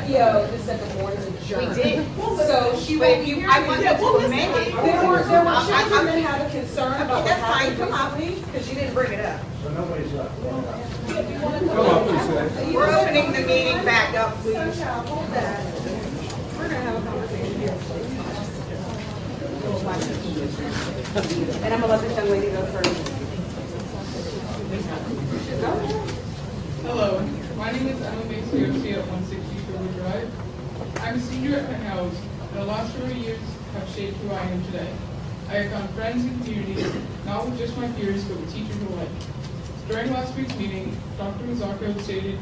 PO that said the board is adjourned. We did. So she But won't if be you, here. I want you to amend it. There were children that had a concern about what That's fine, happened come on, recently. because you didn't bring it up. So nobody's up. If you want to Come on, please, We're opening the meeting back up, please. Sunshine, hold that. We're gonna have a conversation here. And I'm gonna let this young lady go first. Hello, my name is Emma Maciosi at 160 River Drive. I'm a senior at Penn, and the last 4 years have shaped who I am today. I have found friends and community, not with just my peers, but with teachers alike. During last week's meeting, Dr. Mazzocco stated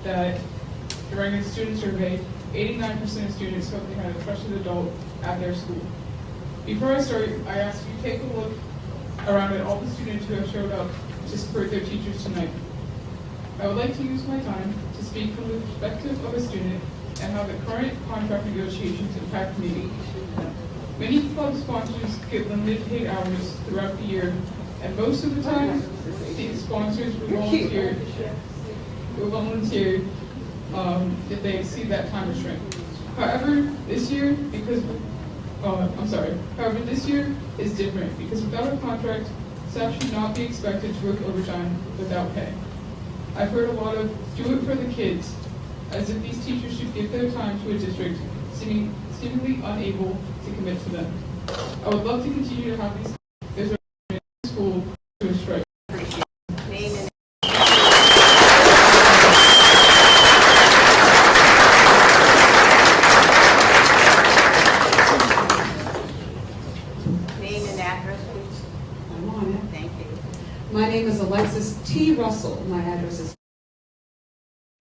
that during a student survey, 89% of students felt they had a trusted adult at their school. Before I start, I ask you to take a look around at all the students who have showed up to support their teachers tonight. I would like to use my time to speak from the perspective of a student and how the current contract negotiations impact me. Many club sponsors get limited paid hours throughout the year, and most of the time, the sponsors will volunteer if they exceed that time restraint. However, this year, this year is different because without a contract, staff should not be expected to work overtime without pay. I've heard a lot of do it for the kids, as if these teachers should give their time to a district seemingly unable to commit to them. I would love to continue to have these in school to a strike. Name and address, please. I'm on it. Thank you. My name is Alexis T. Russell. My address is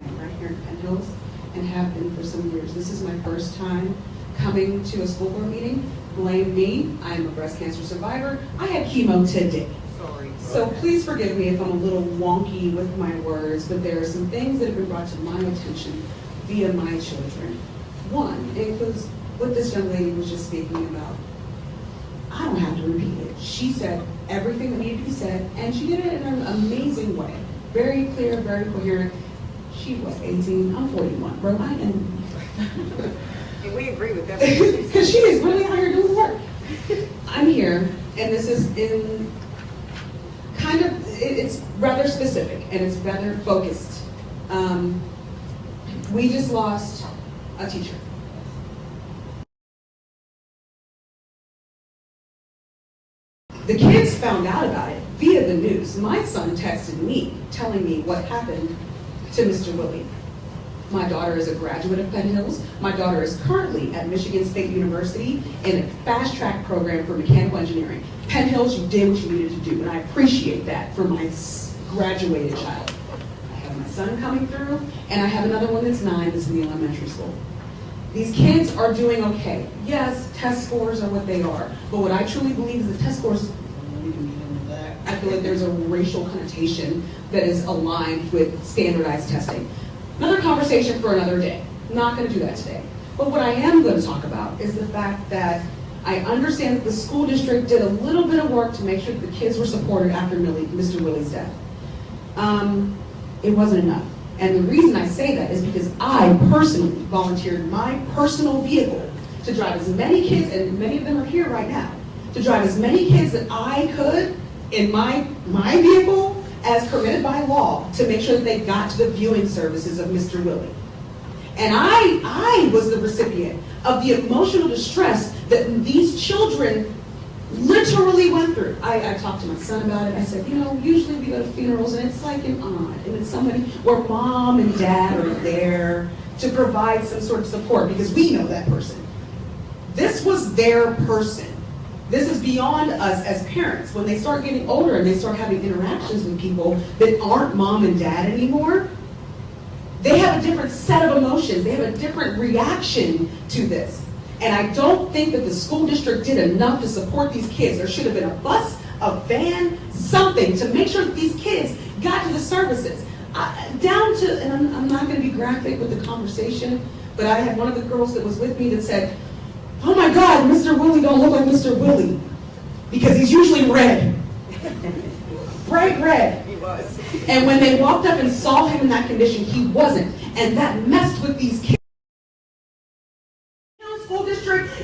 right here in Penn Hills and have been for some years. This is my first time coming to a school board meeting. Blame me. I'm a breast cancer survivor. I had chemo today. Sorry. So please forgive me if I'm a little wonky with my words, but there are some things that have been brought to my attention via my children. One, it includes what this young lady was just speaking about. I don't have to repeat it. She said everything that needed to be said, and she did it in an amazing way. Very clear, very coherent. She was 18, I'm 41. Bro, I am. And we agree with everything. Because she is really out here doing work. I'm here, and this is in kind of, it's rather specific, and it's rather focused. We just lost a teacher. The kids found out about it via the news. My son texted me telling me what happened to Mr. Willie. My daughter is a graduate of Penn Hills. My daughter is currently at Michigan State University in a fast track program for mechanical engineering. Penn Hills, you did what you needed to do, and I appreciate that for my graduated child. I have my son coming through, and I have another one that's 9 that's in the elementary school. These kids are doing okay. Yes, test scores are what they are, but what I truly believe is the test scores, I feel like there's a racial connotation that is aligned with standardized testing. Another conversation for another day. Not going to do that today. But what I am going to talk about is the fact that I understand that the school district did a little bit of work to make sure that the kids were supported after Mr. Willie's death. It wasn't enough. And the reason I say that is because I personally volunteered my personal vehicle to drive as many kids, and many of them are here right now, to drive as many kids that I could in my vehicle as permitted by law to make sure that they got to the viewing services of Mr. Willie. And I was the recipient of the emotional distress that these children literally went through. I talked to my son about it. I said, you know, usually we go to funerals and it's like an aunt and it's somebody where mom and dad are there to provide some sort of support because we know that person. This was their person. This is beyond us as parents. When they start getting older and they start having interactions with people that aren't mom and dad anymore, they have a different set of emotions. They have a different reaction to this. And I don't think that the school district did enough to support these kids. There should have been a bus, a van, something to make sure that these kids got to the services. Down to, and I'm not going to be graphic with the conversation, but I had one of the girls that was with me that said, oh my God, Mr. Willie don't look like Mr. Willie because he's usually red. Bright red. He was. And when they walked up and saw him in that condition, he wasn't. And that messed with these kids.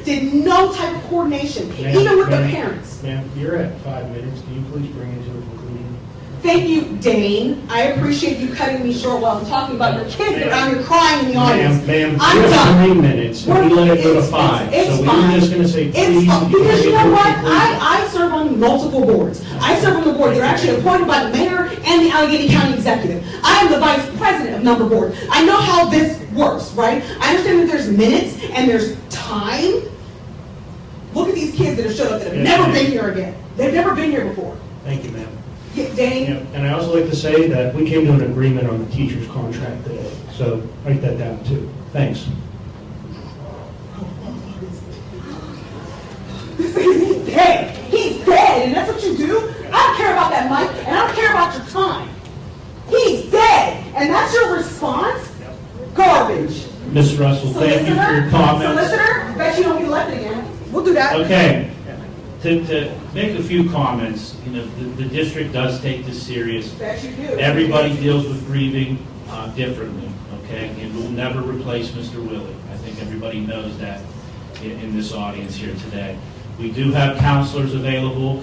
did no type of coordination, even with the parents. Ma'am, you're at 5 minutes. Can you please bring it to a conclusion? Thank you, Dane. I appreciate you cutting me short while I'm talking about your kids that are out here crying in the audience. Ma'am, I'm you have done. 3 minutes, and we let it go to 5. It's So we fine. were just going to say, It's please. fine. if you Because you bring it know to a what? conclusion. I serve on multiple boards. I serve on the board. They're actually appointed by the mayor and the Allegheny County Executive. I am the vice president of Number Board. I know how this works, right? I understand that there's minutes and there's time. Look at these kids that have showed up that have Yes, never ma'am. been here again. They've never been here before. Thank you, ma'am. Dane? Yeah, and I also like to say that we came to an agreement on the teacher's contract today. So write that down too. Thanks. He's dead. He's dead, and that's what you do? I don't care about that, Mike, and I don't care about your time. He's dead, and that's your response? Garbage. Ms. Russell, thank you for your comments. Solicitor, bet you don't get elected again. We'll do that. Okay, to make a few comments, you know, the district does take this serious. Bet you do. Everybody deals with grieving differently, okay? And we'll never replace Mr. Willie. I think everybody knows that in this audience here today. We do have counselors available.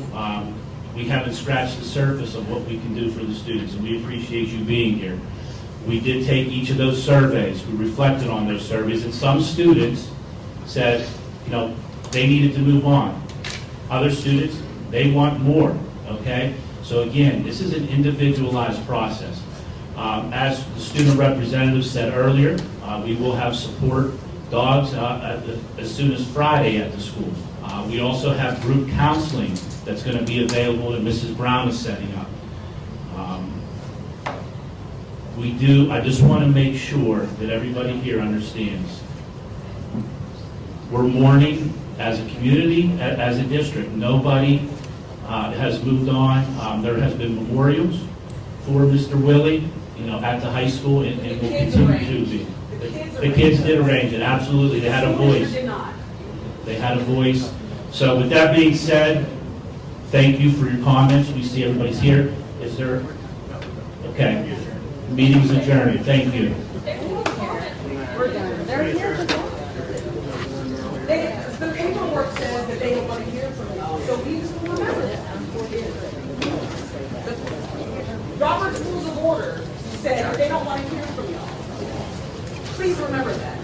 We haven't scratched the surface of what we can do for the students, and we appreciate you being here. We did take each of those surveys. We reflected on those surveys, and some students said, you know, they needed to move on. Other students, they want more, okay? So again, this is an individualized process. As the student representative said earlier, we will have support dogs as soon as Friday at the school. We also have group counseling that's going to be available that Mrs. Brown is setting up. I just want to make sure that everybody here understands. We're mourning as a community, as a district. Nobody has moved on. There has been memorials for Mr. Willie, you know, at the high school, and will continue to be. The kids did arrange it, absolutely. They had a voice. They had a voice. So with that being said, thank you for your comments. We see everybody's here. Is there? Okay. Meeting's adjourned. Thank you. We're done. They're here to talk. The paperwork says that they don't want to hear from y'all, so we just want to remember that. Robert's Rules of Order said that they don't want to hear from y'all. Please remember that.